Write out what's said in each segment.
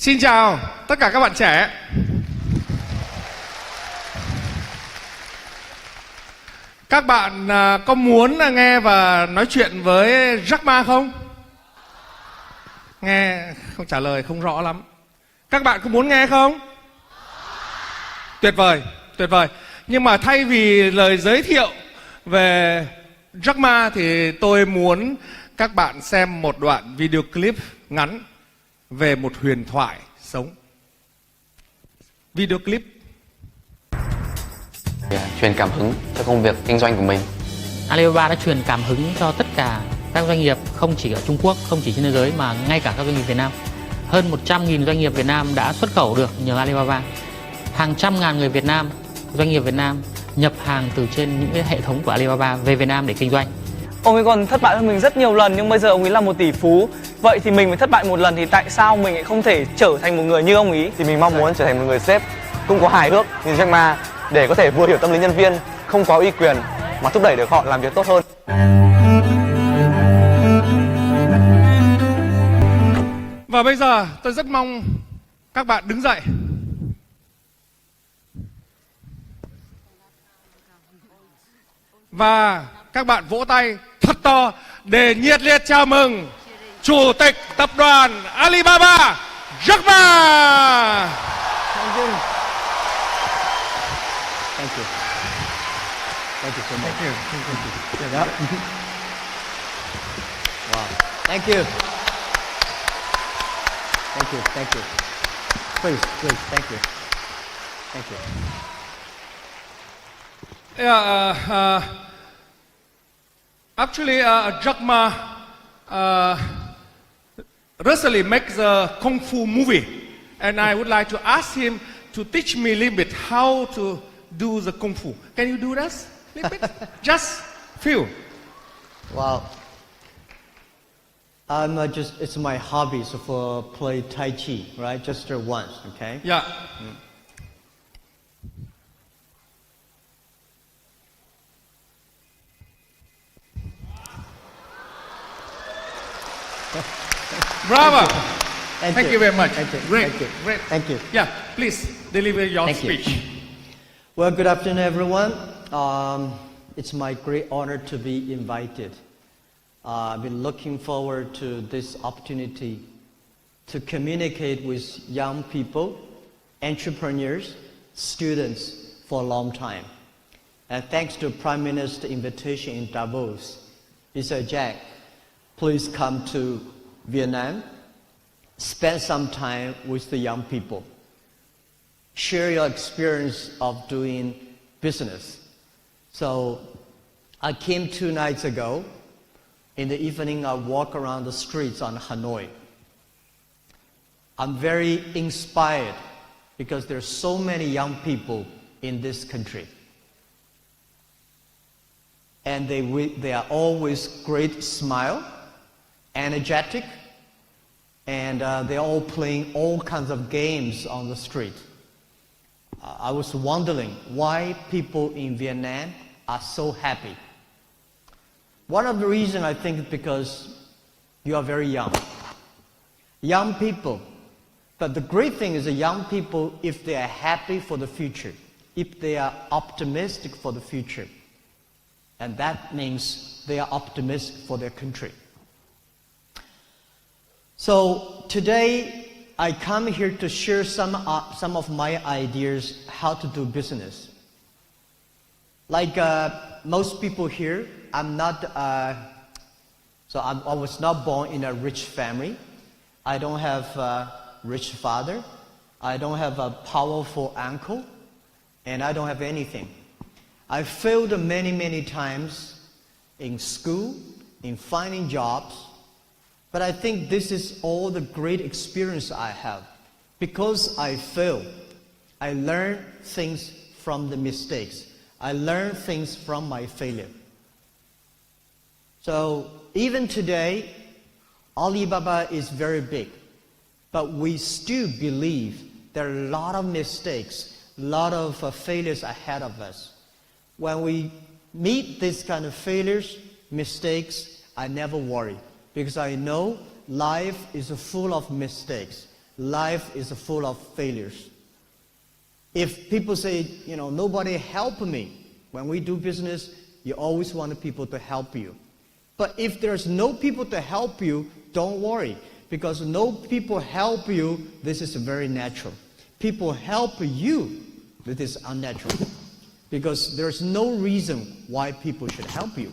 Xin chào tất cả các bạn trẻ. Các bạn có muốn nghe và nói chuyện với Jack Ma không? Nghe không trả lời không rõ lắm. Các bạn có muốn nghe không? Tuyệt vời, tuyệt vời. Nhưng mà thay vì lời giới thiệu về Jack Ma thì tôi muốn các bạn xem một đoạn video clip ngắn về một huyền thoại sống. Video clip. Truyền cảm hứng cho công việc kinh doanh của mình. Alibaba đã truyền cảm hứng cho tất cả các doanh nghiệp, không chỉ ở Trung Quốc, không chỉ trên thế giới mà ngay cả các doanh nghiệp Việt Nam. Hơn 100.000 doanh nghiệp Việt Nam đã xuất khẩu được nhờ Alibaba. Hàng trăm ngàn người Việt Nam, doanh nghiệp Việt Nam nhập hàng từ trên những cái hệ thống của Alibaba về Việt Nam để kinh doanh. Ông ấy còn thất bại hơn mình rất nhiều lần nhưng bây giờ ông ấy là một tỷ phú. Vậy thì mình mới thất bại một lần thì tại sao mình lại không thể trở thành một người như ông ấy? Thì mình mong muốn trở thành một người sếp cũng có hài hước như Jack Ma để có thể vừa hiểu tâm lý nhân viên, không có uy quyền mà thúc đẩy được họ làm việc tốt hơn. Và bây giờ tôi rất mong các bạn đứng dậy. Và các bạn vỗ tay thật to để nhiệt liệt chào mừng Chủ tịch Tập đoàn Alibaba, Jack Ma. Thank you. Thank you. Thank you so much. Thank you. Thank you. Yep. Wow. Thank you. Thank you. Thank you. Please, please. Thank you. Thank you. Yeah, actually, Jack Ma recently makes a kung fu movie, and I would like to ask him to teach me a little bit how to do the kung fu. Can you do this a little bit? Just few. Wow. It's my hobby, so for play Tai Chi, right? Just once, okay? Yeah. Bravo. Thank you very much. Thank you. Great. Thank you. Great. Thank you. Yeah, please deliver your Thank you. speech. Well, good afternoon, everyone. It's my great honor to be invited. I've been looking forward to this opportunity to communicate with young people, entrepreneurs, students for a long time. And thanks to Prime Minister's invitation in Davos, he said, Jack, please come to Vietnam, spend some time with the young people, share your experience of doing business. So I came 2 nights ago. In the evening, I walk around the streets on Hanoi. I'm very inspired because there's so many young people in this country. And they are always great smile, energetic, and they're all playing all kinds of games on the street. I was wondering why people in Vietnam are so happy. One of the reasons I think is because you are very young. Young people. But the great thing is the young people, if they are happy for the future, if they are optimistic for the future, and that means they are optimistic for their country. So today I come here to share some of my ideas how to do business. Like most people here, I was not born in a rich family. I don't have a rich father. I don't have a powerful uncle. And I don't have anything. I failed many, many times in school, in finding jobs. But I think this is all the great experience I have. Because I failed, I learned things from the mistakes. I learned things from my failure. So even today, Alibaba is very big, but we still believe there are a lot of mistakes, a lot of failures ahead of us. When we meet these kind of failures, mistakes, I never worry because I know life is full of mistakes. life is full of failures. If people say, nobody help me, when we do business, you always want people to help you. But if there's no people to help you, don't worry, because no people help you, this is very natural. People help you, this is unnatural, because there's no reason why people should help you.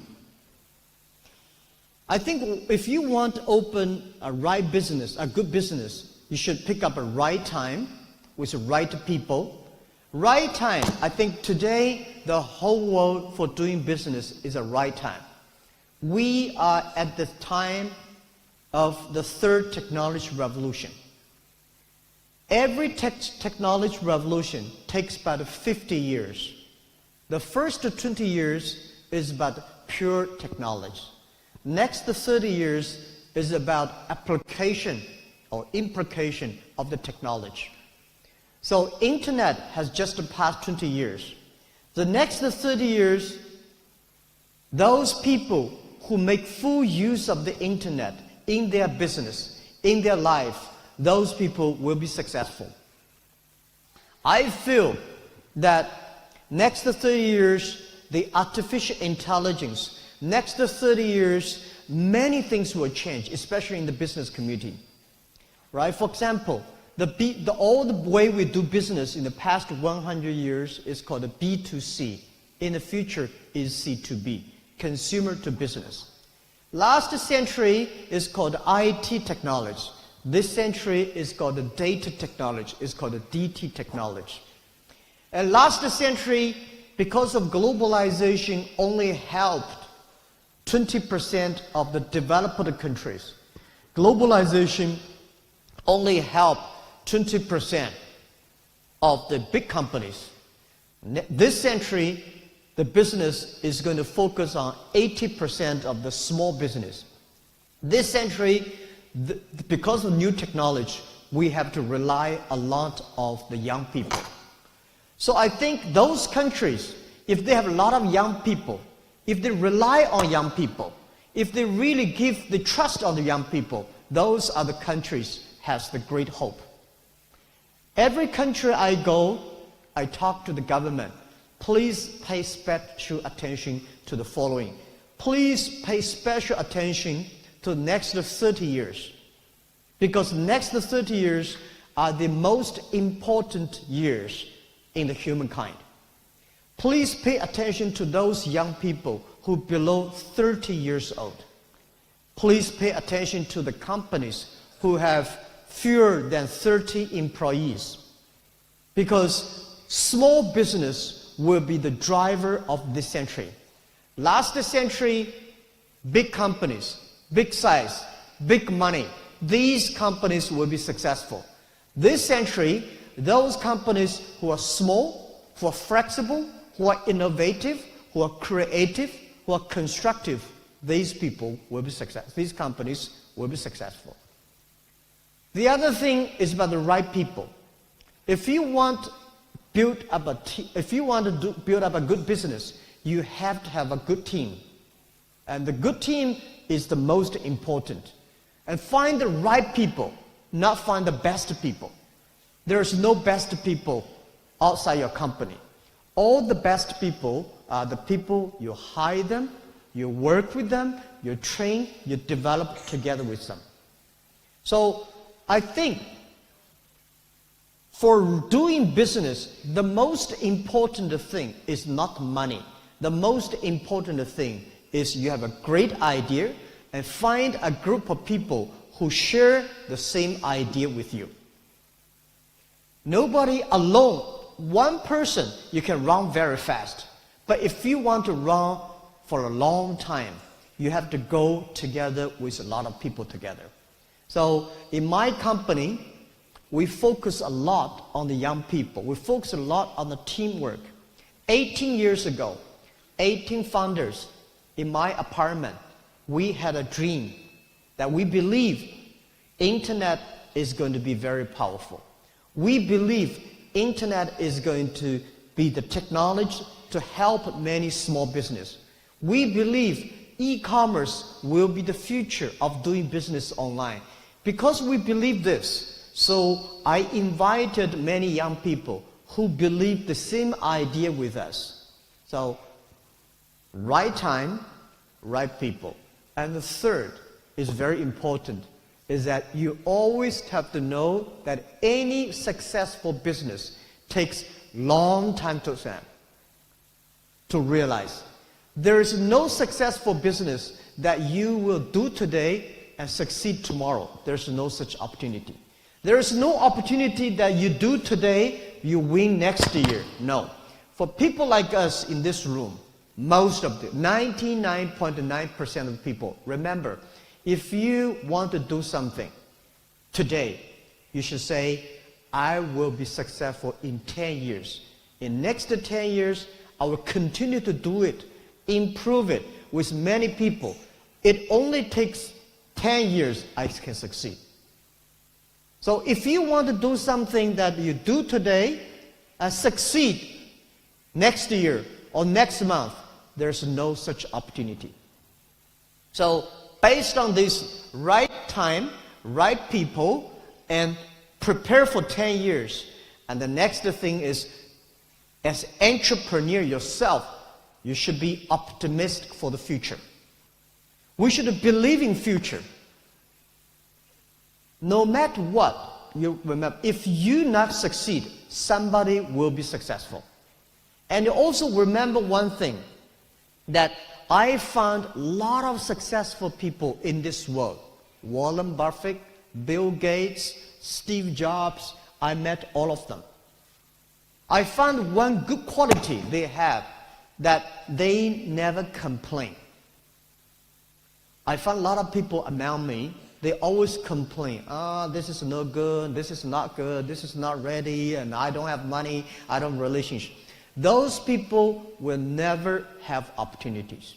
I think if you want to open a right business, a good business, you should pick up a right time with the right people. Right time, I think today the whole world for doing business is a right time. We are at the time of the third technology revolution. Every technology revolution takes about 50 years. The first 20 years is about pure technology. Next 30 years is about application or implication of the technology. So internet has just passed 20 years. The next 30 years, those people who make full use of the internet in their business, in their life, those people will be successful. I feel that next 30 years, the artificial intelligence, next 30 years, many things will change, especially in the business community. Right? For example, the old way we do business in the past 100 years is called a B2C. In the future is C2B, consumer to business. Last century is called IT technology. This century is called the data technology, is called the DT technology. And last century, because of globalization, only helped 20% of the developed countries. Globalization only helped 20% of the big companies. This century, the business is going to focus on 80% of the small business. This century, because of new technology, we have to rely a lot on the young people. So I think those countries, if they have a lot of young people, if they rely on young people, if they really give the trust on the young people, those are the countries has the great hope. Every country I go, I talk to the government. Please pay special attention to the following. Please pay special attention to the next 30 years. Because the next 30 years are the most important years in the humankind. Please pay attention to those young people who are below 30 years old. Please pay attention to the companies who have fewer than 30 employees. Because small business will be the driver of this century. Last century, big companies, big size, big money, these companies will be successful. This century, those companies who are small, who are flexible, who are innovative, who are creative, who are constructive, these people will be successful. These companies will be successful. The other thing is about the right people. If you want to build up a good business, you have to have a good team. And the good team is the most important. And find the right people, not find the best people. There's no best people outside your company. All the best people are the people you hire them, you work with them, you train, you develop together with them. So I think for doing business, the most important thing is not money. The most important thing is you have a great idea and find a group of people who share the same idea with you. Nobody alone, one person, you can run very fast. But if you want to run for a long time, you have to go together with a lot of people together. So in my company, we focus a lot on the young people. We focus a lot on the teamwork. 18 years ago, 18 founders in my apartment, we had a dream that we believe internet is going to be very powerful. We believe internet is going to be the technology to help many small business. We believe e-commerce will be the future of doing business online. Because we believe this, So I invited many young people who believe the same idea with us. So right time, right people. And the third is very important, is that you always have to know that any successful business takes long time to realize. There is no successful business that you will do today and succeed tomorrow. There's no such opportunity. There is no opportunity that you do today, you win next year. No. For people like us in this room, most of the 99.9% of people, remember, if you want to do something today, you should say, I will be successful in 10 years. In next 10 years, I will continue to do it, improve it with many people. It only takes 10 years I can succeed. So if you want to do something that you do today and succeed next year or next month, there's no such opportunity. So based on this right time, right people, and prepare for 10 years. And the next thing is, as entrepreneur yourself, you should be optimistic for the future. We should believe in future. No matter what, you remember, if you not succeed, somebody will be successful. And you also remember one thing, that I found a lot of successful people in this world. Warren Buffett, Bill Gates, Steve Jobs, I met all of them. I found one good quality they have, that they never complain. I found a lot of people around me, they always complain. This is no good, this is not good, this is not ready, and I don't have money, I don't have relationship. Those people will never have opportunities.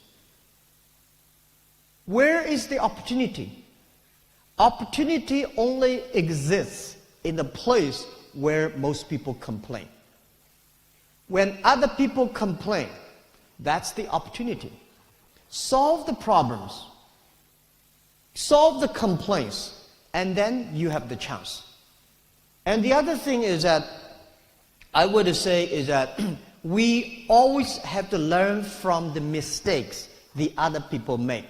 Where is the opportunity? Opportunity only exists in the place where most people complain. When other people complain, that's the opportunity. Solve the problems, solve the complaints, and then you have the chance. And the other thing is that, I would say is that we always have to learn from the mistakes the other people make,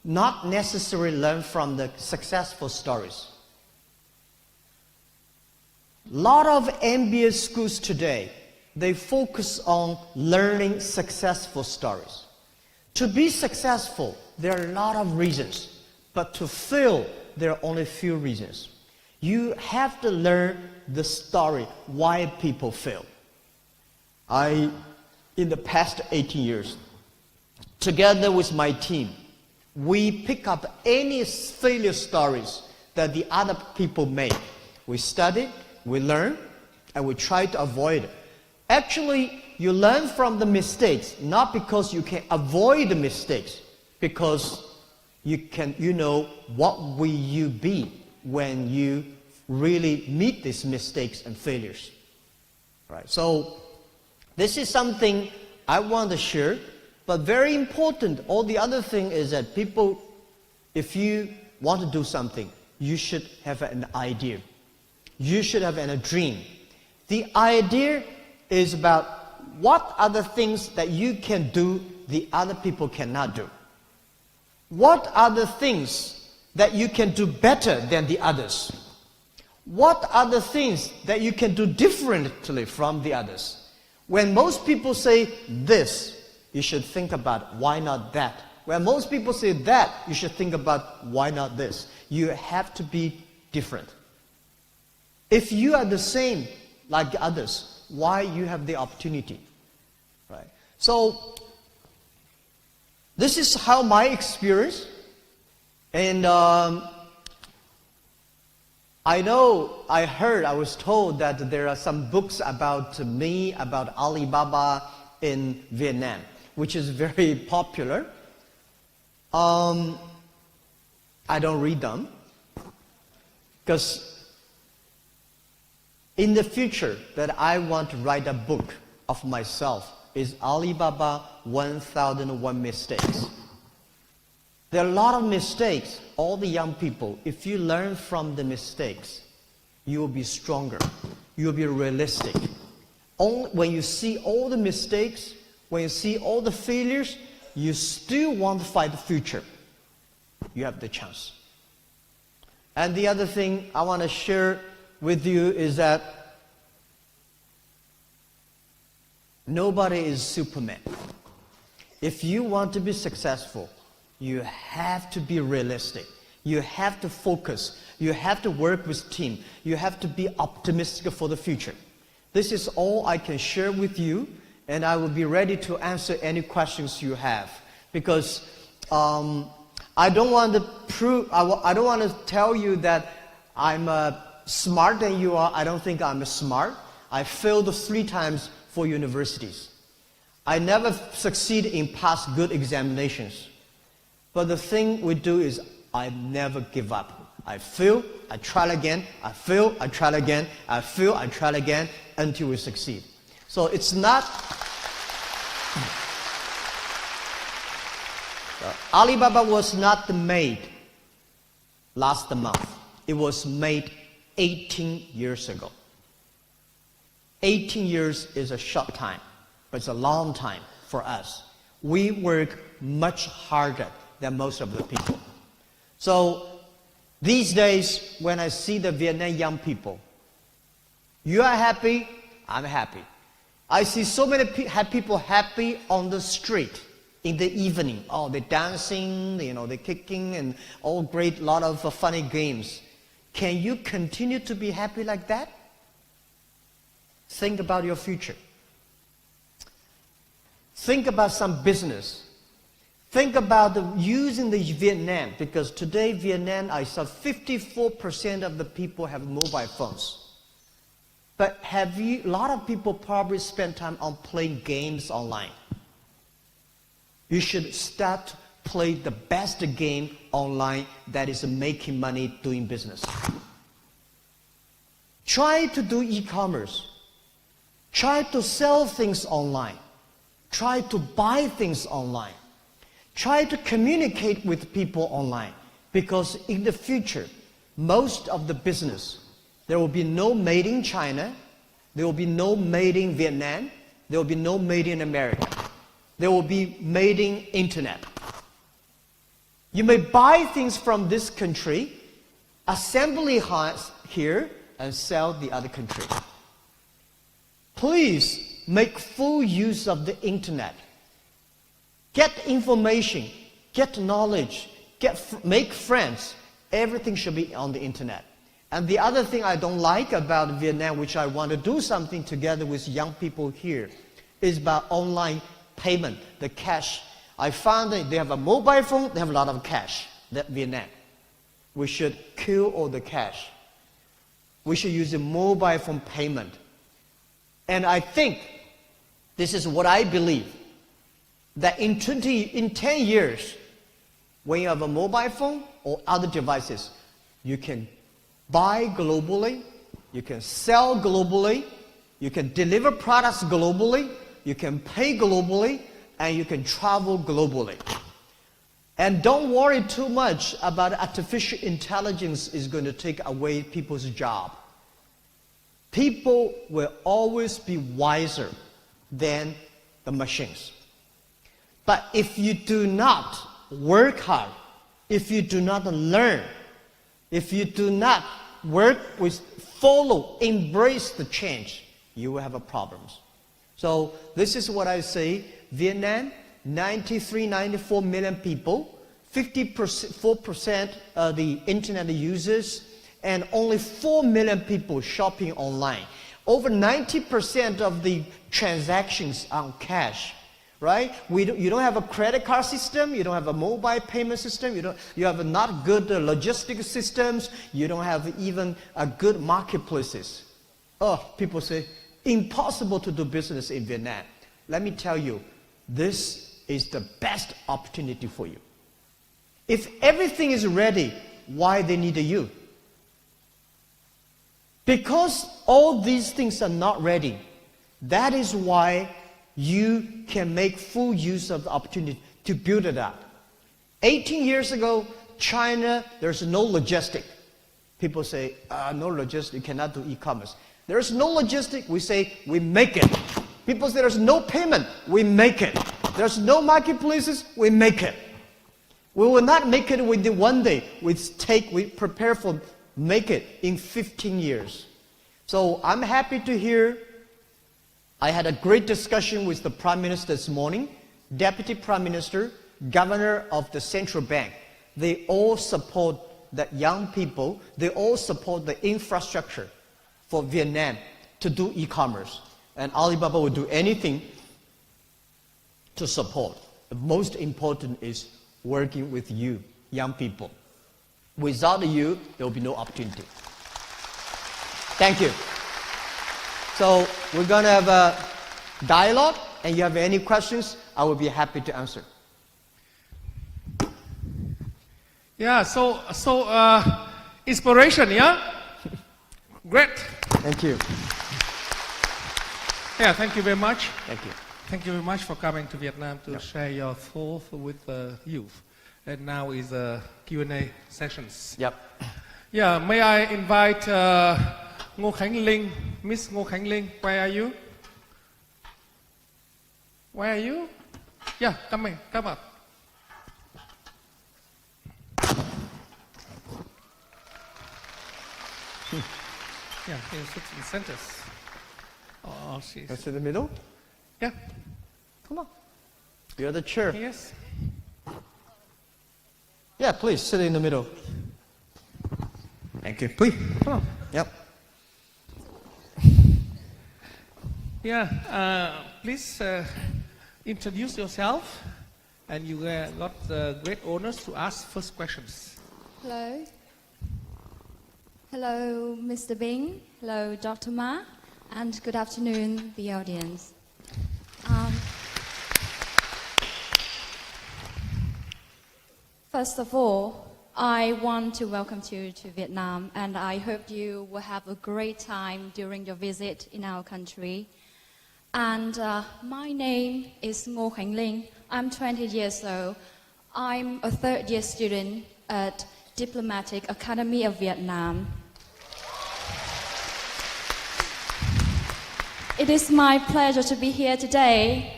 not necessarily learn from the successful stories. A lot of MBA schools today, they focus on learning successful stories. To be successful, there are a lot of reasons, but to fail, there are only a few reasons. You have to learn the story, why people fail. In the past 18 years, together with my team, we pick up any failure stories that the other people make. We study, we learn, and we try to avoid it. Actually, you learn from the mistakes, not because you can avoid the mistakes, because you know what will you be when you really meet these mistakes and failures. Right? So this is something I want to share, but very important. All the other thing is that people, if you want to do something, you should have an idea. You should have a dream. The idea is about what are the things that you can do the other people cannot do. What are the things that you can do better than the others? What are the things that you can do differently from the others? When most people say this, you should think about why not that. When most people say that, you should think about why not this. You have to be different. If you are the same like the others, why you have the opportunity? Right? So this is how my experience, and I was told that there are some books about me, about Alibaba in Vietnam, which is very popular. I don't read them, because in the future that I want to write a book of myself is Alibaba 1001 Mistakes. There are a lot of mistakes. All the young people, if you learn from the mistakes, you will be stronger. You will be realistic. Only when you see all the mistakes, when you see all the failures, you still want to fight the future. You have the chance. And the other thing I want to share with you is that nobody is Superman. If you want to be successful, you have to be realistic. You have to focus. You have to work with team. You have to be optimistic for the future. This is all I can share with you, and I will be ready to answer any questions you have. Because I don't want to tell you that I'm smart than you are. I don't think I'm smart. I failed 3 times for universities. I never succeed in pass good examinations. But the thing we do is I never give up. I fail, I try again, I fail, I try again, I fail, I try again until we succeed. So it's not... Alibaba was not made last month. It was made 18 years ago. 18 years is a short time, but it's a long time for us. We work much harder than most of the people. So these days, when I see the Vietnam young people, you are happy, I'm happy. I see so many people happy on the street in the evening. Oh, they're dancing, they're kicking, and all great, lot of funny games. Can you continue to be happy like that? Think about your future. Think about some business. Think about using the Vietnam, because today Vietnam, I saw 54% of the people have mobile phones. But a lot of people probably spend time on playing games online. You should start to play the best game online that is making money doing business. Try to do e-commerce. Try to sell things online. Try to buy things online. Try to communicate with people online. Because in the future, most of the business, there will be no made in China, there will be no made in Vietnam, there will be no made in America. There will be made in internet. You may buy things from this country, assembly here, and sell the other country. Please make full use of the internet. Get information, get knowledge, make friends. Everything should be on the internet. And the other thing I don't like about Vietnam, which I want to do something together with young people here, is about online payment, the cash. I found that they have a mobile phone, they have a lot of cash, that Vietnam. We should kill all the cash. We should use a mobile phone payment. And I think, this is what I believe, that in 10 years, when you have a mobile phone or other devices, you can buy globally, you can sell globally, you can deliver products globally, you can pay globally, and you can travel globally. And don't worry too much about artificial intelligence is going to take away people's job. People will always be wiser than the machines. But if you do not work hard, if you do not learn, if you do not work with, follow, embrace the change, you will have problems. So this is what I say. Vietnam, 94 million people, 54% of the internet users, and only 4 million people shopping online. Over 90% of the transactions are cash, right? You don't have a credit card system, you don't have a mobile payment system, you have not good logistic systems, you don't have even a good marketplaces. Oh, people say, impossible to do business in Vietnam. Let me tell you, this is the best opportunity for you. If everything is ready, why they need you? Because all these things are not ready. That is why you can make full use of the opportunity to build it up. 18 years ago, China, there's no logistic. People say, no logistics, you cannot do e-commerce. There's no logistics, we say, we make it. People say there's no payment, we make it. There's no marketplaces, we make it. We will not make it within one day. We prepare for make it in 15 years. So I'm happy to hear. I had a great discussion with the Prime Minister this morning, Deputy Prime Minister, Governor of the Central Bank. They all support the young people. They all support the infrastructure for Vietnam to do e-commerce. And Alibaba will do anything to support. The most important is working with you, young people. Without you, there will be no opportunity. Thank you. So we're going to have a dialogue, and you have any questions, I will be happy to answer. Yeah, so inspiration, yeah? Great. Thank you. Yeah, thank you very much. Thank you. Thank you very much for coming to Vietnam to share your thoughts with the youth. And now is Q&A sessions. Yep. Yeah, may I invite Ngô Khánh Linh, Miss Ngô Khánh Linh, where are you? Where are you? Yeah, come up. Yeah, here sits in centers. Oh, she's... That's in the middle? Yeah, Come on. You're the chair. yes. Yeah, please sit in the middle. Thank you. Please, come on. Yep. Yeah, please introduce yourself, and you got the great honors to ask first questions. Hello. Hello, Mr. Bing. Hello, Dr. Ma. And good afternoon, the audience. First of all, I want to welcome you to Vietnam, and I hope you will have a great time during your visit in our country. And my name is Ngô Khánh Linh. I'm 20 years old. I'm a third-year student at Diplomatic Academy of Vietnam. It is my pleasure to be here today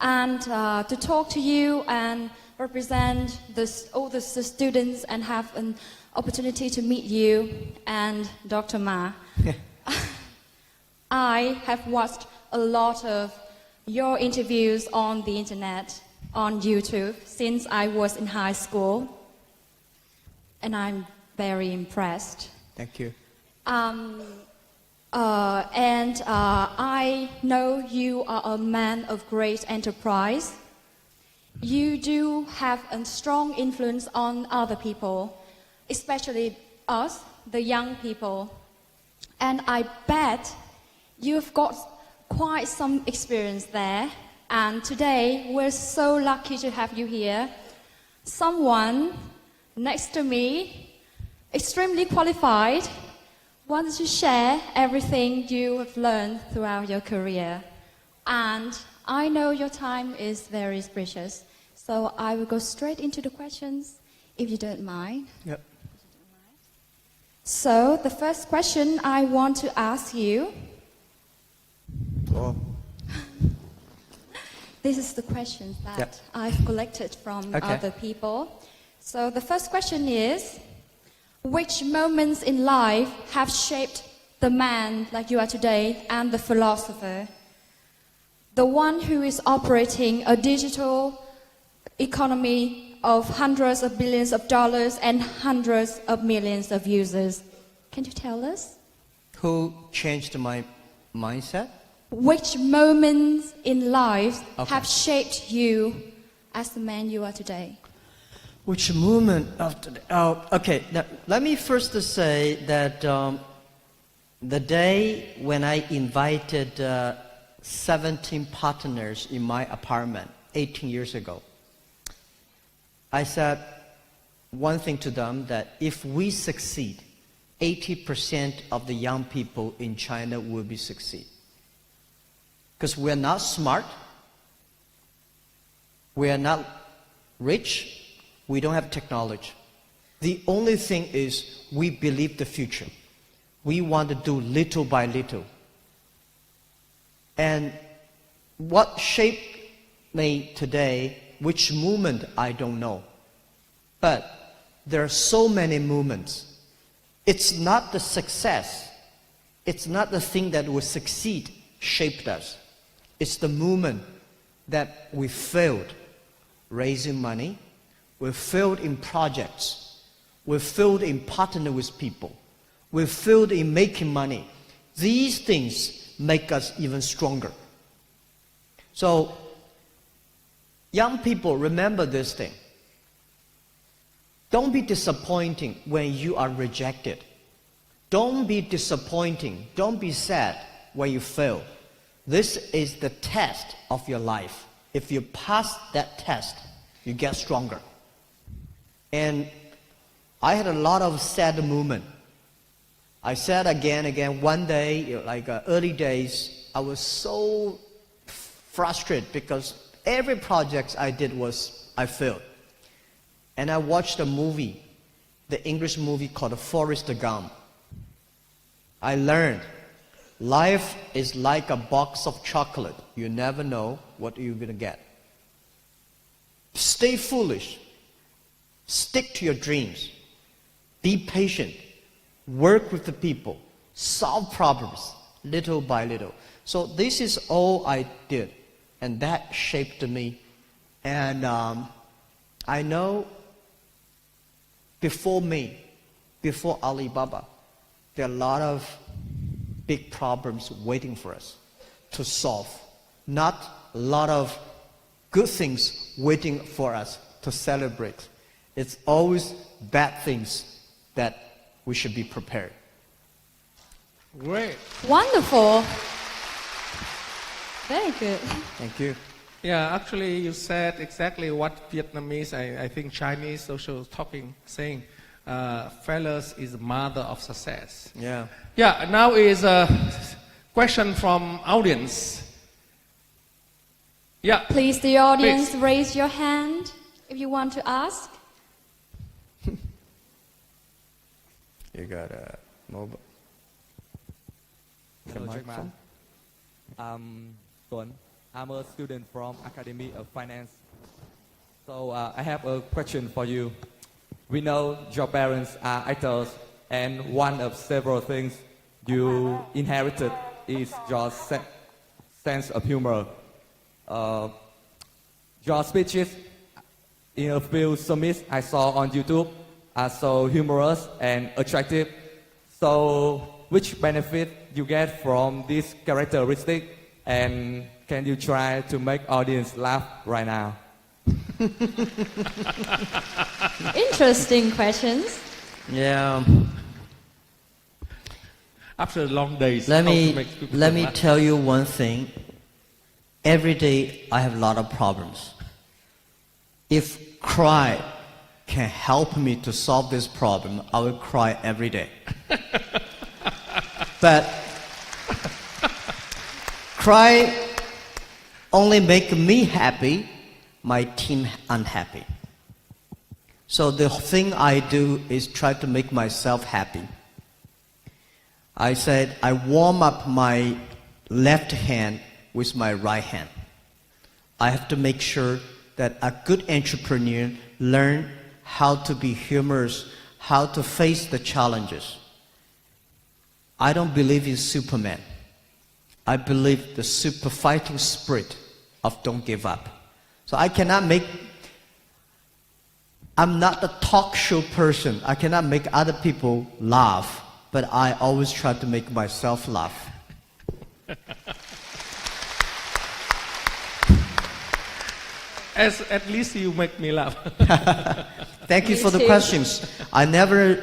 and to talk to you and represent all the students and have an opportunity to meet you and Dr. Ma. I have watched a lot of your interviews on the internet, on YouTube, since I was in high school, and I'm very impressed. Thank you. I know you are a man of great enterprise. You do have a strong influence on other people, especially us, the young people. And I bet you've got quite some experience there. And today, we're so lucky to have you here. Someone next to me, extremely qualified, wants to share everything you have learned throughout your career. And I know your time is very precious, so I will go straight into the questions, if you don't mind. Yep. So the first question I want to ask you, Oh, this is the questions that Yep. I've collected from Okay. other people. So the first question is, which moments in life have shaped the man like you are today and the philosopher? The one who is operating a digital economy of hundreds of billions of dollars and hundreds of millions of users. Can you tell us? who changed my mindset? Which moments in life Okay. have shaped you as the man you are today? Which movement of today? Oh, okay. Now, let me first say that the day when I invited 17 partners in my apartment 18 years ago, I said one thing to them, that if we succeed, 80% of the young people in China will be succeed. Because we're not smart, we are not rich, we don't have technology. The only thing is we believe the future. We want to do little by little. And what shaped me today, which movement, I don't know. But there are so many movements. It's not the success. It's not the thing that will succeed shaped us. It's the movement that we failed raising money, we failed in projects, we failed in partnering with people, we failed in making money. These things make us even stronger. So, young people, remember this thing. Don't be disappointing when you are rejected. Don't be disappointing. Don't be sad when you fail. This is the test of your life. If you pass that test, you get stronger. And I had a lot of sad moments. I said again, one day, like early days, I was so frustrated because every project I did I failed. And I watched a movie, the English movie called Forrest Gump. I learned life is like a box of chocolate. You never know what you're going to get. Stay foolish. Stick to your dreams. Be patient. Work with the people. Solve problems little by little. So this is all I did. And that shaped me. And I know before me, before Alibaba, there are a lot of big problems waiting for us to solve. Not a lot of good things waiting for us to celebrate. It's always bad things that we should be prepared. Great. Wonderful. Very good. Thank you. Yeah, actually, you said exactly what Vietnamese, I think Chinese social talking, saying, failures is the mother of success. Yeah. Yeah, now is a question from audience. Yeah. Please, the audience, Please. raise your hand if you want to ask. You got a mobile. Hello, Jack Ma. I'm Tuấn. I'm a student from Academy of Finance. So I have a question for you. We know your parents are actors, and one of several things you inherited is your sense of humor. Your speeches in a few summits I saw on YouTube are so humorous and attractive. So, which benefit you get from this characteristic, and can you try to make audience laugh right now? Interesting questions. Yeah. After long days, Let how to me make people let me laugh. tell you one thing. Every day I have a lot of problems. If cry can help me to solve this problem, I will cry every day. But cry only make me happy, my team unhappy. So the thing I do is try to make myself happy. I said I warm up my left hand with my right hand. I have to make sure that a good entrepreneur learn how to be humorous, how to face the challenges. I don't believe in Superman. I believe the super fighting spirit of don't give up. So I cannot I'm not a talk show person. I cannot make other people laugh, but I always try to make myself laugh. At least you make me laugh. Thank you Me for the too. questions. I never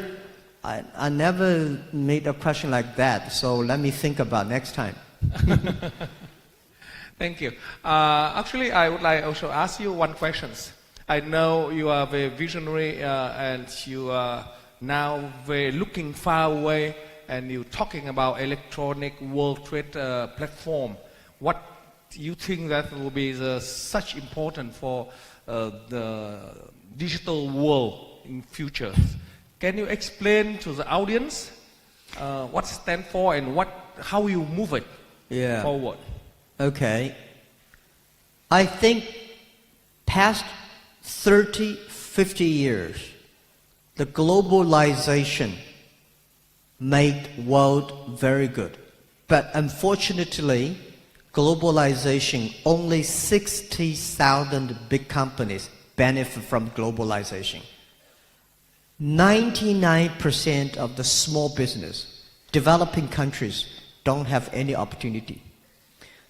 made a question like that, so let me think about next time. Thank you. Actually, I would like also ask you one question. I know you are very visionary and you are now very looking far away, and you're talking about electronic world trade platform. What you think that will be such important for the digital world in future. Can you explain to the audience what stand for and how you move it forward? Okay. I think past 30, 50 years, the globalization made world very good. But unfortunately, globalization, only 60,000 big companies benefit from globalization. 99% of the small business, developing countries, don't have any opportunity.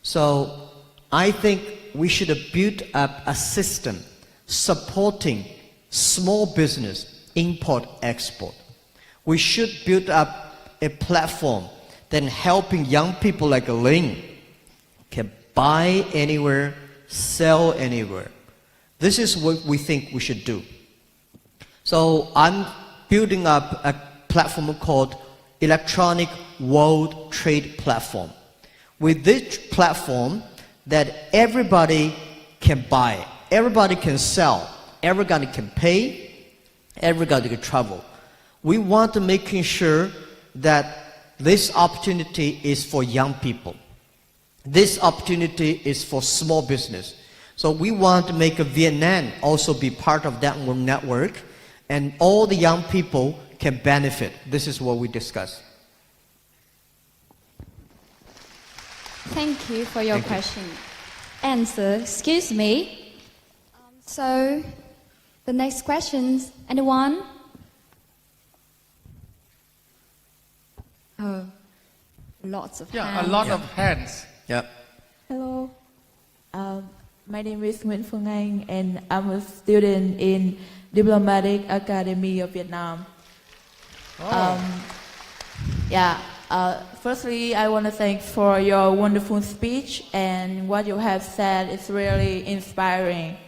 So I think we should build up a system supporting small business, import, export. We should build up a platform that helping young people like Ling can buy anywhere, sell anywhere. This is what we think we should do. So I'm building up a platform called Electronic World Trade Platform. With this platform that everybody can buy, everybody can sell, everybody can pay, everybody can travel. We want to make sure that this opportunity is for young people. This opportunity is for small business. So we want to make Vietnam also be part of that network, and all the young people can benefit. This is what we discussed. Thank you for your question. Answer, excuse me. So, the next questions, anyone? Oh, lots of hands. A lot of hands. Yeah. Hello. My name is Nguyễn Phương Anh and I'm a student in Diplomatic Academy of Vietnam. Firstly, I want to thank for your wonderful speech and what you have said is really inspiring.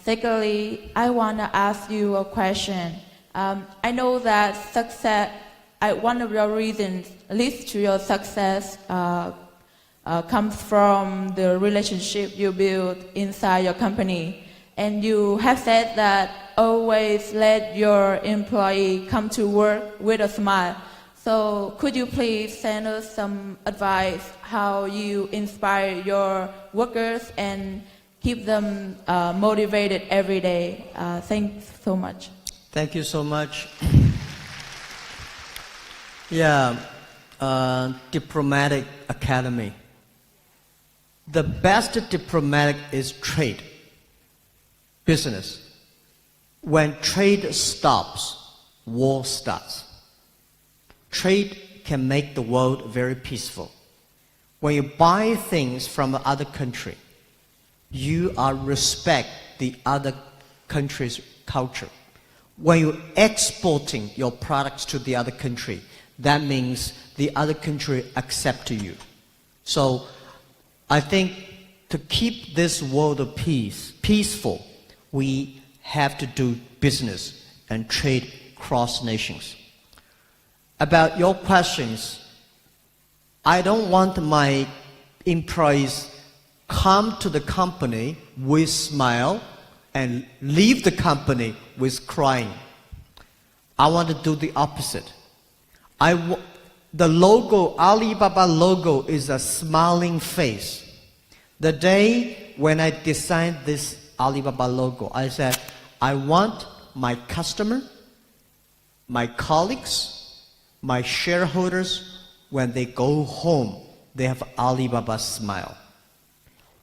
Secondly, I want to ask you a question. I know that success, one of your reasons leads to your success comes from the relationship you build inside your company. And you have said that always let your employee come to work with a smile. So could you please send us some advice how you inspire your workers and keep them motivated every day? Thanks so much. Thank you so much. Diplomatic Academy. The best diplomatic is trade, business. When trade stops, war starts. Trade can make the world very peaceful. When you buy things from another country, you respect the other country's culture. When you're exporting your products to the other country, that means the other country accepts you. So I think to keep this world of peaceful, we have to do business and trade cross nations. About your questions, I don't want my employees come to the company with smile and leave the company with crying. I want to do the opposite. The logo, Alibaba logo, is a smiling face. The day when I designed this Alibaba logo, I said, I want my customer, my colleagues, my shareholders, when they go home, they have Alibaba smile.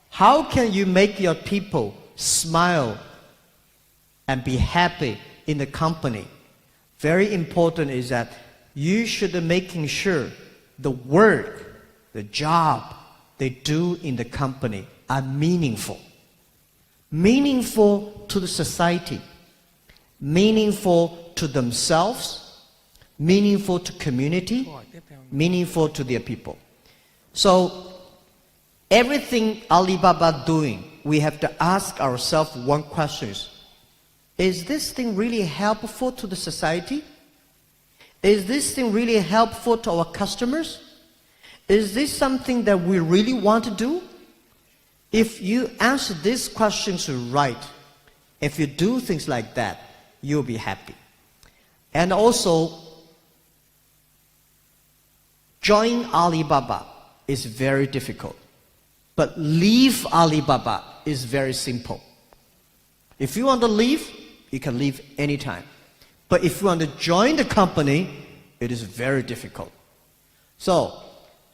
How can you make your people smile and be happy in the company? Very important is that you should be making sure the work, the job they do in the company are meaningful. Meaningful to the society, meaningful to themselves, meaningful to community, meaningful to their people. So everything Alibaba doing, we have to ask ourselves one question. Is this thing really helpful to the society? Is this thing really helpful to our customers? Is this something that we really want to do? If you answer these questions right, if you do things like that, you'll be happy. And also, join Alibaba is very difficult, but leave Alibaba is very simple. If you want to leave, you can leave anytime. But if you want to join the company, it is very difficult. So,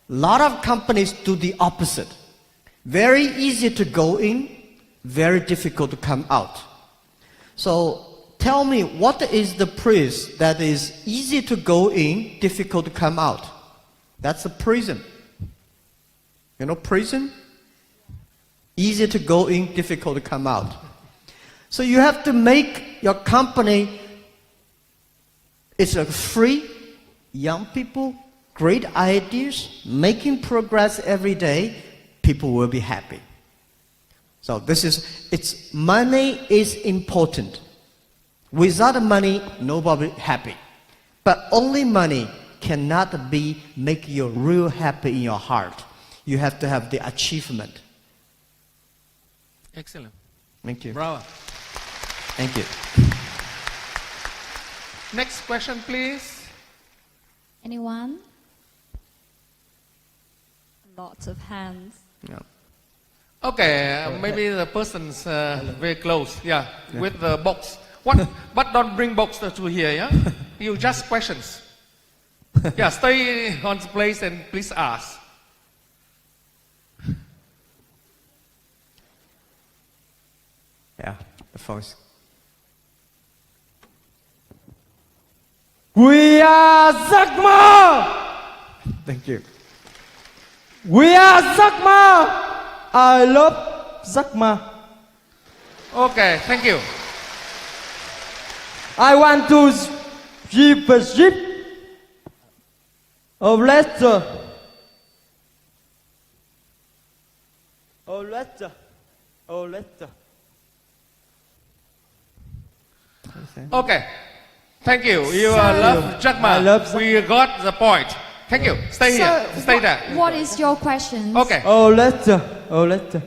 a lot of companies do the opposite. Very easy to go in, very difficult to come out. So, tell me, what is the place that is easy to go in, difficult to come out? That's a prison. You know prison? Easy to go in, difficult to come out. So you have to make your company, it's a free, young people, great ideas, making progress every day, people will be happy. So money is important. Without money, nobody happy. But only money cannot make you real happy in your heart. You have to have the achievement. Excellent. Thank you. Bravo. Thank you. Next question, please. Anyone? Lots of hands. Yeah. Okay, maybe the person's very close. Yeah, with the box. What? But don't bring box to here, yeah? You just questions. Yeah, stay on the place and please ask. Yeah, the voice. We are Zakma! Thank you. We are Zakma! I love Zakma. Okay, thank you. I want to give a ship of letter. Oh, letter. Oh, letter. Okay, thank you. You love Jack Ma. I love We got the point. Thank you. Stay here. Stay there. What is your question? Okay. Oh, letter. Oh, letter.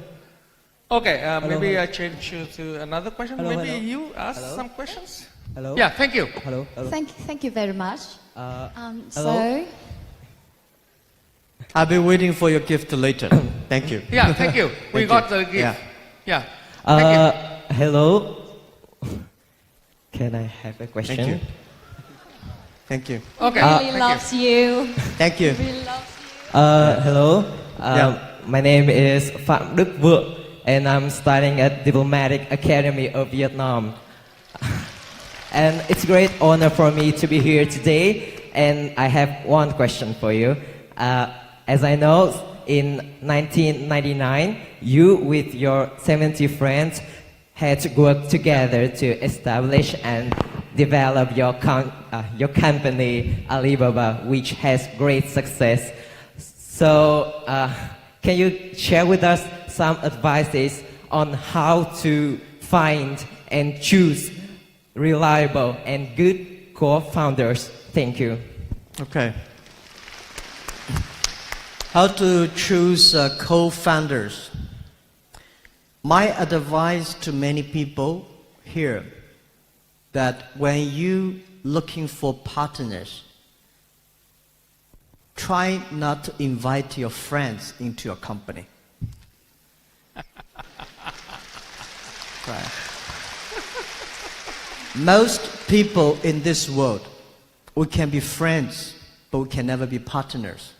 Okay, maybe I change you to another question. Hello, Maybe hello. you ask Hello. some questions. Hello. Yeah, thank you. Hello. Hello. Thank you very much. Hello. So, I'll be waiting for your gift later. Thank you. Yeah, thank you. We Thank got you. the gift. Yeah. Yeah. Thank you. Hello. Can I have a question? Thank you. Thank you. Okay. really thank loves you. Thank you. Really loves you. Hello. Yeah. My name is Phạm Đức Vượng, and I'm studying at Diplomatic Academy of Vietnam. And it's a great honor for me to be here today. And I have one question for you. As I know, in 1999, you with your 70 friends had to work together to establish and develop your company Alibaba, which has great success. So, can you share with us some advices on how to find and choose reliable and good co-founders? Thank you. Okay. How to choose co-founders. My advice to many people here, that when you looking for partners, try not to invite your friends into your company. Right. Most people in this world, we can be friends, but we can never be partners.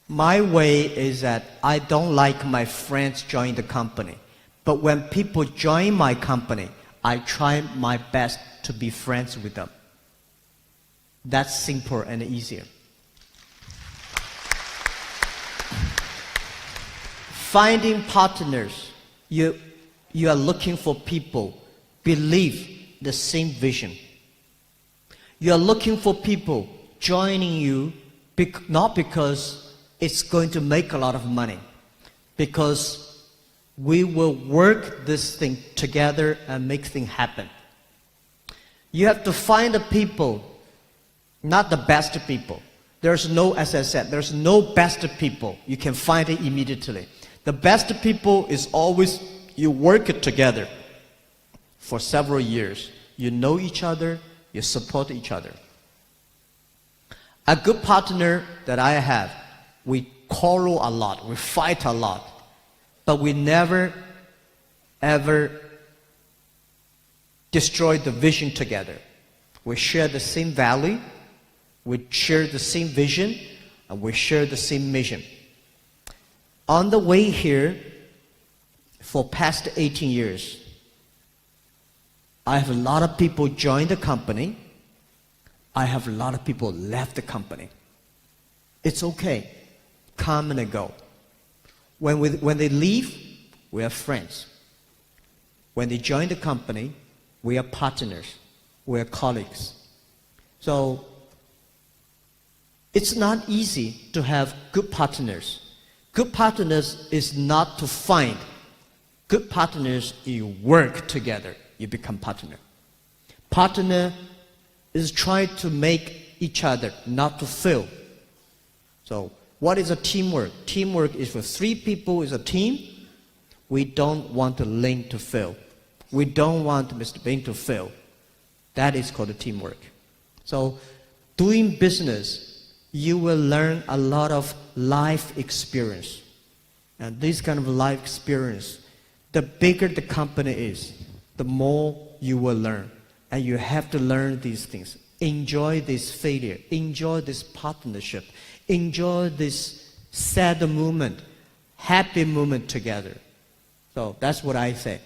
My way is that I don't like my friends join the company. But when people join my company, I try my best to be friends with them. That's simpler and easier. Finding partners, you are looking for people believe the same vision. You are looking for people joining you not because it's going to make a lot of money, because we will work this thing together and make things happen. You have to find the people, not the best people. There's no, as I said, there's no best people. You can find it immediately. The best people is always you work it together. for several years. You know each other, you support each other. A good partner that I have, we quarrel a lot, we fight a lot, but we never, ever destroy the vision together. We share the same value, we share the same vision, and we share the same mission. On the way here, for past 18 years, I have a lot of people join the company. I have a lot of people left the company. It's okay. Come and go. When they leave, we are friends. When they join the company, we are partners. We are colleagues. So it's not easy to have good partners. Good partners is not to find. Good partners, you work together, you become partner. Partner is trying to make each other, not to fail. So what is a teamwork? Teamwork is for 3 people is a team. We don't want the link to fail. We don't want Mr. Bing to fail. That is called a teamwork. So doing business, you will learn a lot of life experience. And this kind of life experience, the bigger the company is, the more you will learn. And you have to learn these things. Enjoy this failure. Enjoy this partnership. Enjoy this sad moment, happy moment together. So that's what I say.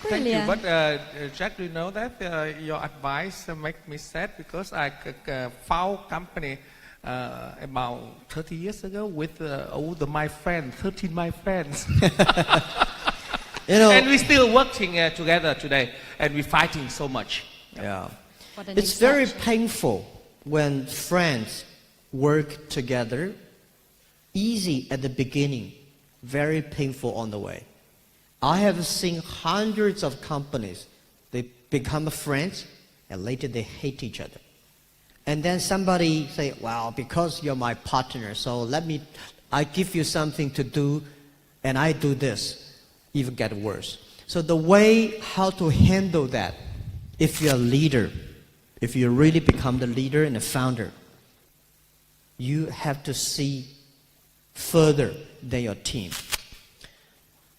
Thank you. Brilliant. But Jack, do you know that your advice makes me sad because I found company about 30 years ago with all my friends, 13 my friends. You know, and we're still working together today, and we're fighting so much. yeah. What an It's very exception. painful when friends work together. Easy at the beginning, very painful on the way. I have seen hundreds of companies, they become friends, and later they hate each other. And then somebody say, well, because you're my partner, so I give you something to do, and I do this. Even get worse. So the way how to handle that, if you're a leader, if you really become the leader and the founder, you have to see further than your team.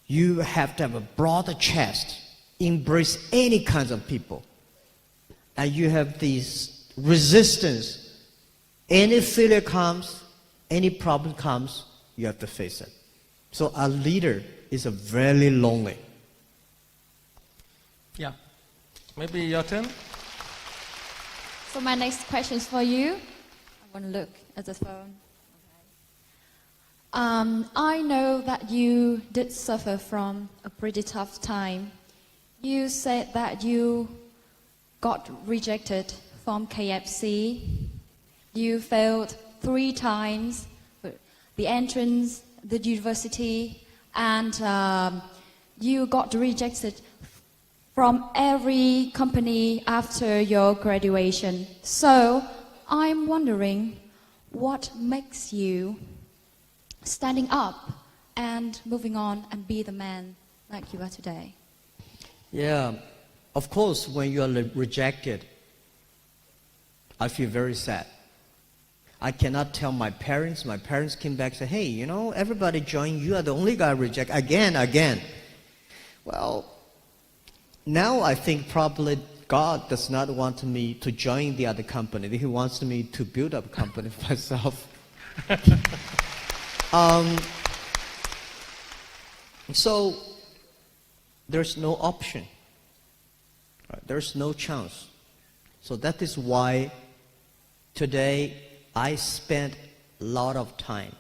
You have to have a broader chest, embrace any kinds of people. And you have this resistance. Any failure comes, any problem comes, you have to face it. So a leader is a very lonely. Yeah. Maybe your turn. So my next question is for you. I want to look at the phone. I know that you did suffer from a pretty tough time. You said that you got rejected from KFC. You failed 3 times, the entrance, the university, and you got rejected from every company after your graduation. So I'm wondering, what makes you standing up and moving on and be the man like you are today? Yeah, of course, when you are rejected, I feel very sad. I cannot tell my parents. My parents came back and said, hey, you know, everybody joined. You are the only guy rejected. Again. Well, now I think probably God does not want me to join the other company. He wants me to build up a company for myself. So there's no option. There's no chance. So that is why today I spent a lot of time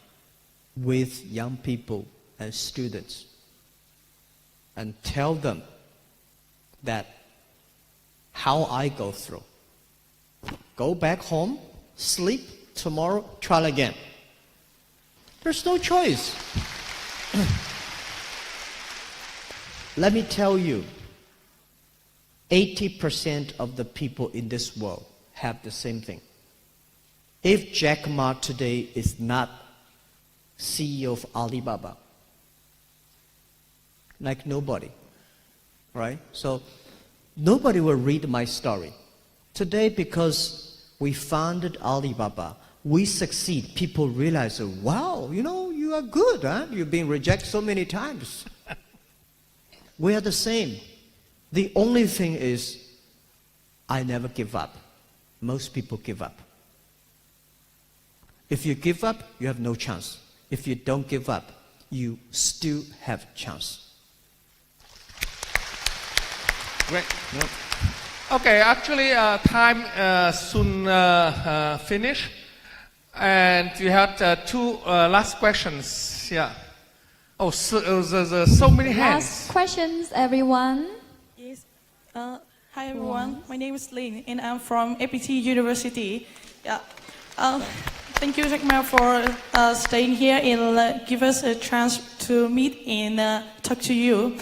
with young people and students and tell them that how I go through. Go back home, sleep, tomorrow, try again. There's no choice. Let me tell you, 80% of the people in this world have the same thing. If Jack Ma today is not CEO of Alibaba, like nobody, right? So nobody will read my story. Today, because we founded Alibaba, we succeed. People realize, wow, you are good, huh? You've been rejected so many times. We are the same. The only thing is, I never give up. Most people give up. If you give up, you have no chance. If you don't give up, you still have a chance. Great. Yep. Okay, actually, time soon finish, and you had two last questions. Yeah. Oh, so many hands. Last questions, everyone. Yes. Hi everyone. My name is Lynn, and I'm from APT University. Yeah. Thank you, Jack Ma, for staying here and give us a chance to meet and talk to you.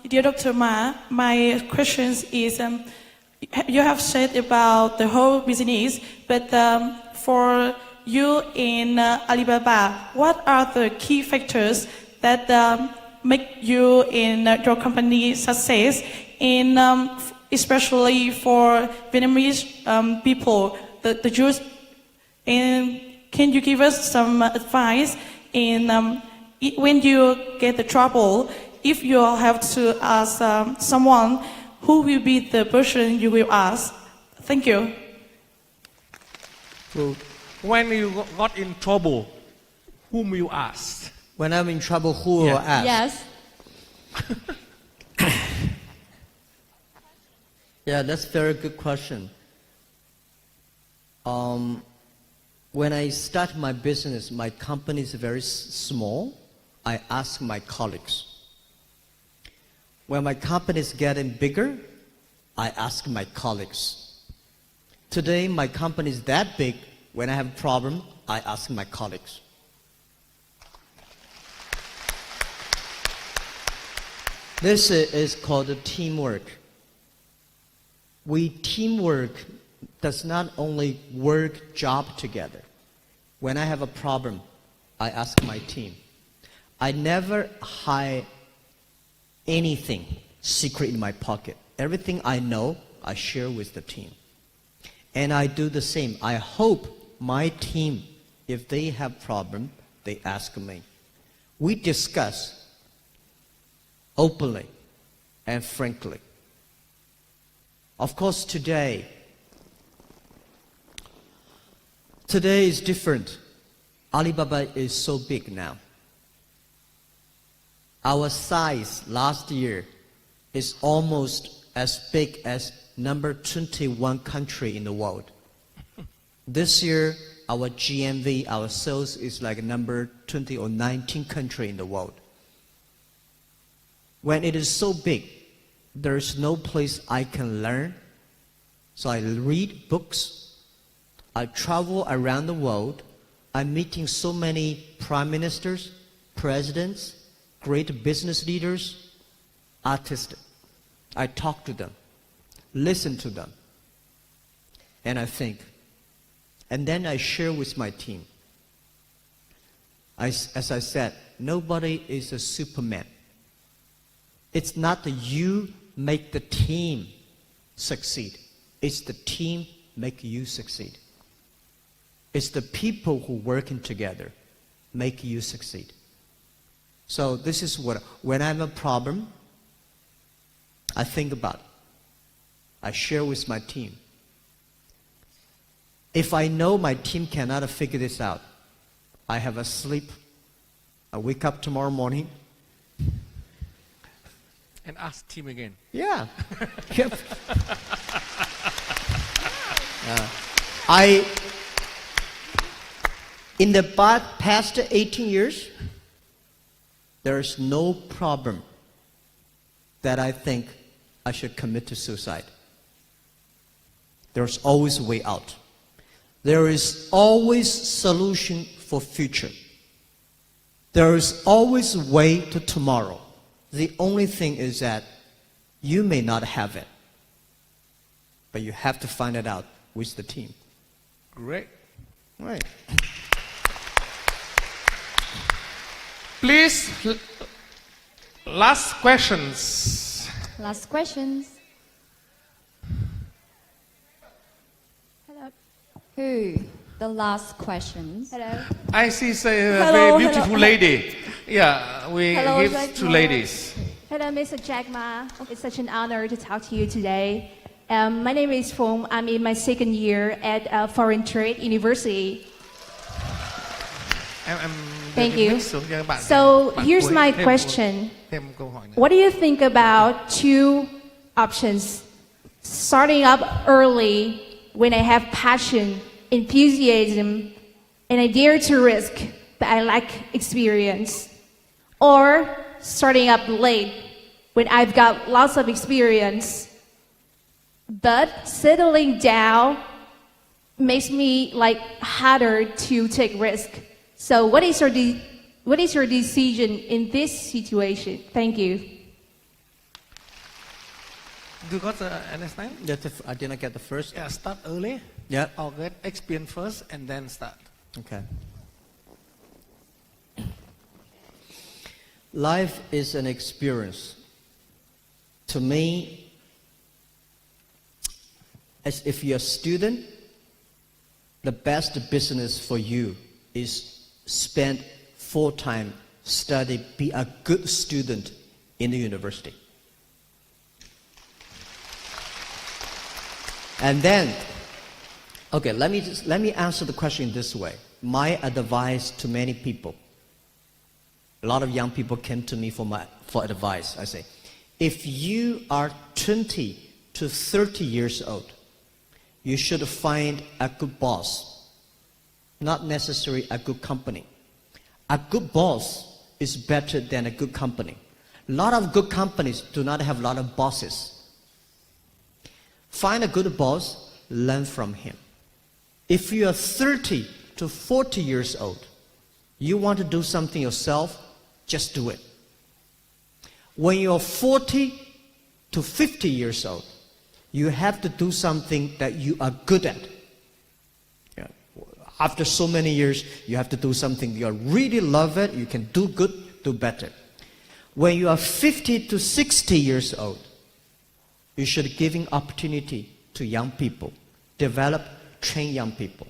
Dear Dr. Ma, my question is, you have said about the whole business, but for you in Alibaba, what are the key factors that make you in your company success, in especially for Vietnamese people, the Jews? And can you give us some advice in when you get the trouble, if you have to ask someone, who will be the person you will ask? Thank you. Well, when you got in trouble, whom you asked? When I'm in trouble, who will ask? Yes. Yeah, that's a very good question. When I start my business, my company is very small. I ask my colleagues. When my company is getting bigger, I ask my colleagues. Today, my company is that big. When I have a problem, I ask my colleagues. This is called teamwork. Teamwork does not only work job together. When I have a problem, I ask my team. I never hide anything secret in my pocket. Everything I know, I share with the team. And I do the same. I hope my team, if they have problem, they ask me. We discuss openly and frankly. Of course, today is different. Alibaba is so big now. Our size last year is almost as big as number 21 country in the world. This year, our GMV, our sales is like number 20 or 19 country in the world. When it is so big, there is no place I can learn. So I read books. I travel around the world. I'm meeting so many prime ministers, presidents, great business leaders, artists. I talk to them, listen to them, and I think. And then I share with my team. As I said, nobody is a Superman. It's not that you make the team succeed. It's the team make you succeed. It's the people who working together make you succeed. So this is what, when I have a problem, I think about it. I share with my team. If I know my team cannot figure this out, I have a sleep. I wake up tomorrow morning. And ask team again. Yeah. Yep. In the past 18 years, there is no problem that I think I should commit to suicide. There's always a way out. There is always solution for future. There is always a way to tomorrow. The only thing is that you may not have it, but you have to find it out with the team. Great. Right. Please Last questions. Last questions. Hello. Who? The last questions. Hello. I see a Hello, very hello, beautiful hello. lady. Yeah, we Hello, give Jack to Ma. ladies. Hello, Mr. Jack Ma. It's such an honor to talk to you today. My name is Phong. I'm in my second year at Foreign Trade University. Em Thank được you. mix xuống cho các bạn. So Bạn here's cuối. my Thêm- question. Thêm câu hỏi nữa. What do you think about two options? Starting up early when I have passion, enthusiasm, and I dare to risk, but I lack experience. Or starting up late when I've got lots of experience, but settling down makes me like harder to take risk. So what is your decision in this situation? Thank you. You got understand? I didn't get the first. Yeah, start early. Yeah. Or get experience first and then start. Okay. Life is an experience. To me, as if you're a student, the best business for you is spend full time study, be a good student in the university. And then, okay, let me answer the question this way. My advice to many people. A lot of young people came to me for advice. I say, if you are 20 to 30 years old, you should find a good boss, not necessarily a good company. A good boss is better than a good company. A lot of good companies do not have a lot of bosses. Find a good boss, learn from him. If you are 30 to 40 years old, you want to do something yourself, just do it. When you're 40 to 50 years old, you have to do something that you are good at. Yeah. After so many years, you have to do something you really love it, you can do good, do better. When you are 50 to 60 years old, you should giving opportunity to young people, develop, train young people.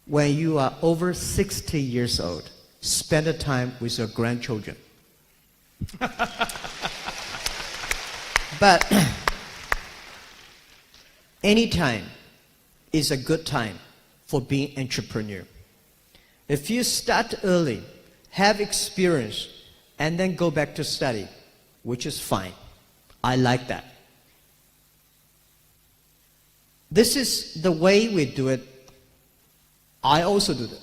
When you are over 60 years old, spend the time with your grandchildren. But any time is a good time for being entrepreneur. If you start early, have experience, and then go back to study, which is fine. I like that. This is the way we do it. I also do that.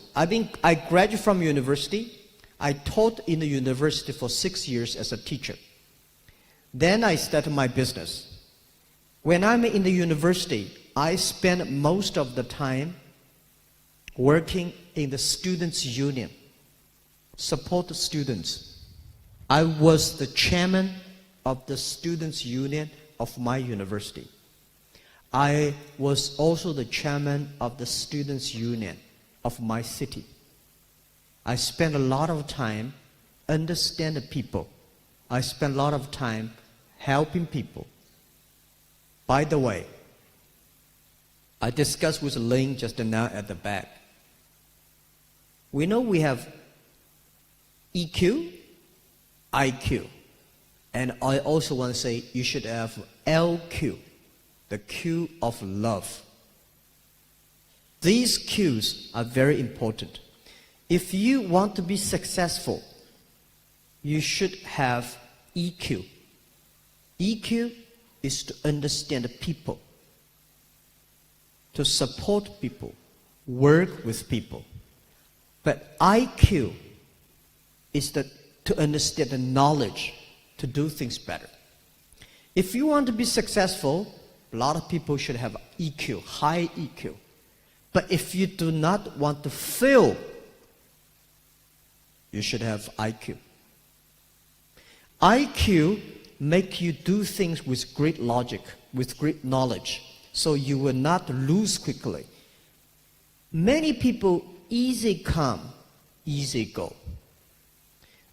I graduated from university. I taught in the university for 6 years as a teacher. Then I started my business. When I'm in the university, I spend most of the time working in the students' union, support the students. I was the chairman of the students' union of my university. I was also the chairman of the students' union of my city. I spent a lot of time understanding people. I spent a lot of time helping people. By the way, I discussed with Ling just now at the back. We know we have EQ, IQ, and I also want to say you should have LQ, the Q of love. These Qs are very important. If you want to be successful, you should have EQ. EQ is to understand people, to support people, work with people. But IQ is to understand the knowledge, to do things better. If you want to be successful, a lot of people should have EQ, high EQ. But if you do not want to fail, you should have IQ. IQ make you do things with great logic, with great knowledge, so you will not lose quickly. Many people easy come, easy go.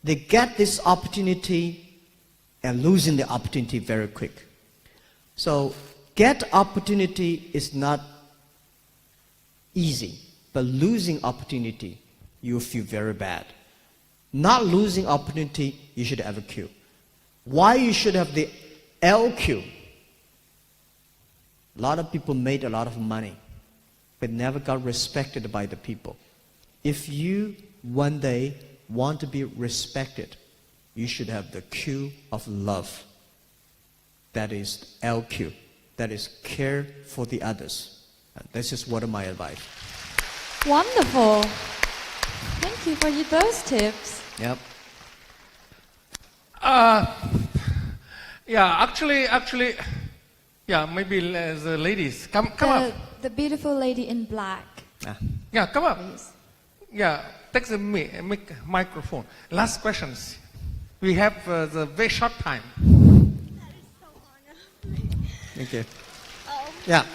They get this opportunity and losing the opportunity very quick. So get opportunity is not easy, but losing opportunity, you feel very bad. Not losing opportunity, you should have a Q. Why you should have the LQ? A lot of people made a lot of money, but never got respected by the people. If you one day want to be respected, you should have the Q of love. That is LQ. That is care for the others. This is one of my advice. Wonderful. Thank you for those tips. Yep. Yeah, actually, yeah, maybe the ladies. Come up. The beautiful lady in black. Yeah, come up. Please. Yeah, take the microphone. Last questions. We have the very short time. Thank you. Yeah.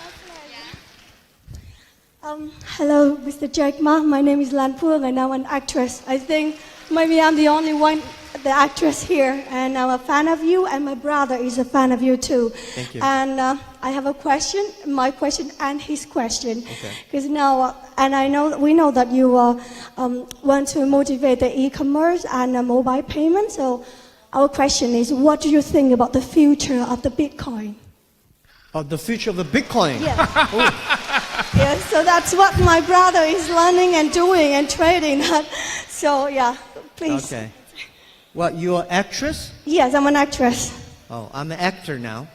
Hello, Mr. Jack Ma. My name is Lan Phương and I'm an actress. I think maybe I'm the only one, the actress here, and I'm a fan of you, and my brother is a fan of you too. Thank you. And I have a question, my question and his question. Okay. Because now, and we know that you want to motivate the e-commerce and mobile payment. So our question is, what do you think about the future of the Bitcoin? Of the future of the Bitcoin? Yes. Yes, so that's what my brother is learning and doing and trading. So yeah, please. Okay. What, you're an actress? Yes, I'm an actress. Oh, I'm an actor now.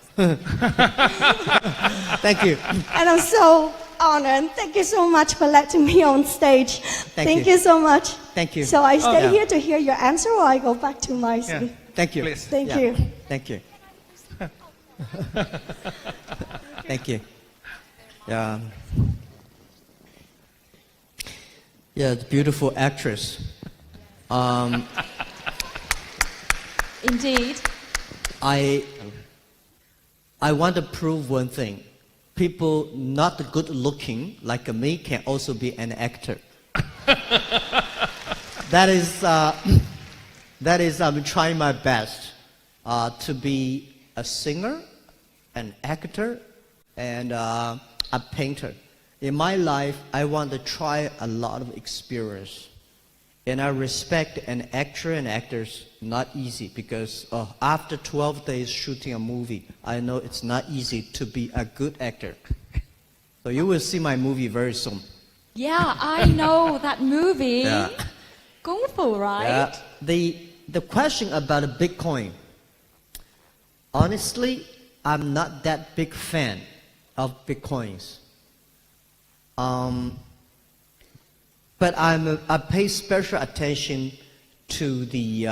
Thank you. And I'm so honored. And thank you so much for letting me on stage. Thank you so much. Thank you. So I stay yeah. here to hear your answer, or I go back to my seat? Thank you. Please. Thank Yeah. you. Thank you. Thank you. Yeah. Yeah, the beautiful actress. Indeed. I want to prove one thing. People not good looking like me can also be an actor. That is I'm trying my best to be a singer, an actor, and a painter. In my life, I want to try a lot of experience. And I respect an actor and actors, not easy, because after 12 days shooting a movie, I know it's not easy to be a good actor. So you will see my movie very soon. Yeah, I know that movie. Yeah. Kung Fu, right? The question about a Bitcoin, honestly, I'm not that big fan of Bitcoins. But I pay special attention to the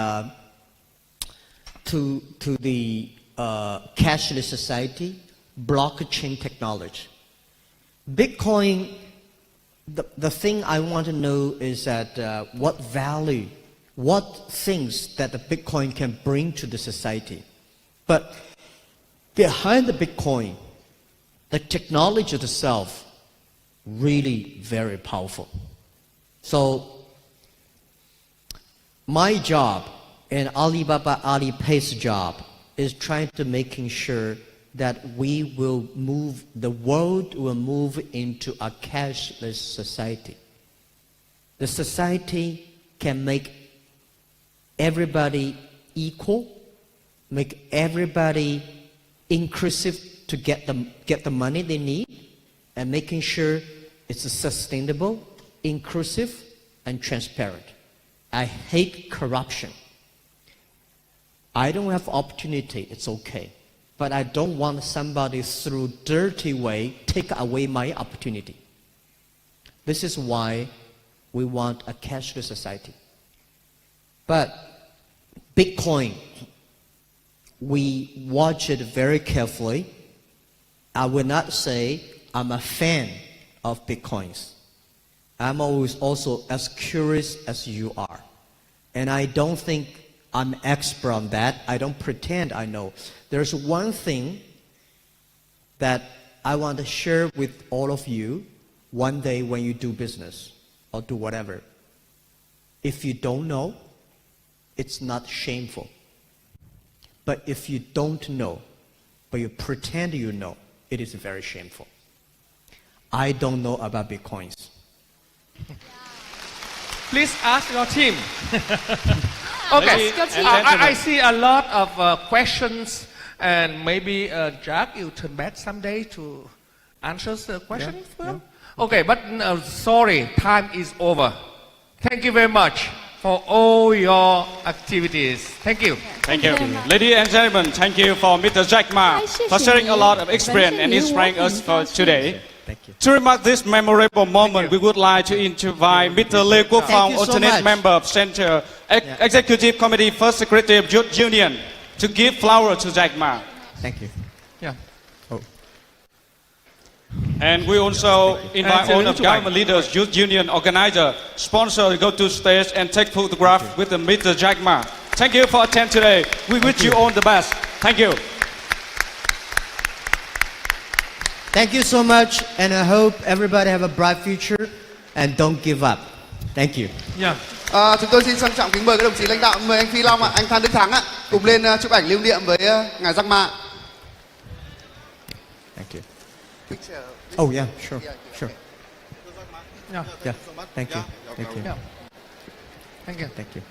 cashless society, blockchain technology. Bitcoin, the thing I want to know is that what value, what things that the Bitcoin can bring to the society. But behind the Bitcoin, the technology itself, really very powerful. So my job and Alibaba Alipay's job is trying to making sure that we will move, the world will move into a cashless society. The society can make everybody equal, make everybody inclusive to get the money they need, and making sure it's sustainable, inclusive, and transparent. I hate corruption. I don't have opportunity, it's okay. But I don't want somebody through dirty way take away my opportunity. This is why we want a cashless society. But Bitcoin, we watch it very carefully. I will not say I'm a fan of Bitcoins. I'm always also as curious as you are. And I don't think I'm expert on that. I don't pretend I know. There's one thing that I want to share with all of you one day when you do business or do whatever. If you don't know, it's not shameful. But if you don't know, but you pretend you know, it is very shameful. I don't know about Bitcoins. Please ask your team. Okay, I see a lot of questions, and maybe Jack, you turn back someday to answer the question. Okay, but sorry, time is over. Thank you very much for all your activities. Thank you. Thank you. Ladies and gentlemen, thank you for Mr. Jack Ma for sharing a lot of experience and inspiring us for today. Thank you. To remark this memorable moment, we would like to invite Mr. Lê Quốc Phong, you so alternate much. member of Center Executive Committee, First Secretary of Youth Union, to give flowers to Jack Ma. Thank you. Yeah. Oh. And we also invite all of government leaders, youth union organizer, sponsor to go to stage and take photograph with Mr. Jack Ma. Thank you for attending today. We wish you all the best. Thank you. Thank you so much, and I hope everybody have a bright future and don't give up. Thank you. Yeah. Chúng tôi xin trân trọng kính mời các đồng chí lãnh đạo, mời anh Phi Long ạ, anh Phan Đức Thắng ạ, cùng lên chụp ảnh lưu niệm với ngài Jack Ma. Thank you. Oh yeah, sure, sure. Yeah. Yeah. Thank you. Thank you. Yeah. Thank you. Thank you.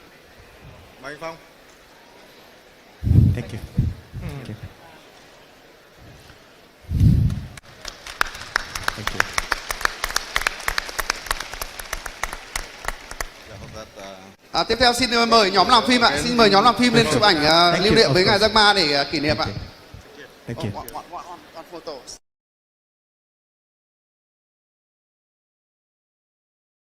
Mời anh Phong. Thank you. Thank you. Thank you. Tiếp theo xin mời nhóm làm phim ạ, xin mời nhóm làm phim lên chụp ảnh lưu niệm với ngài Jack Ma để kỷ niệm ạ. Thank you. One photo.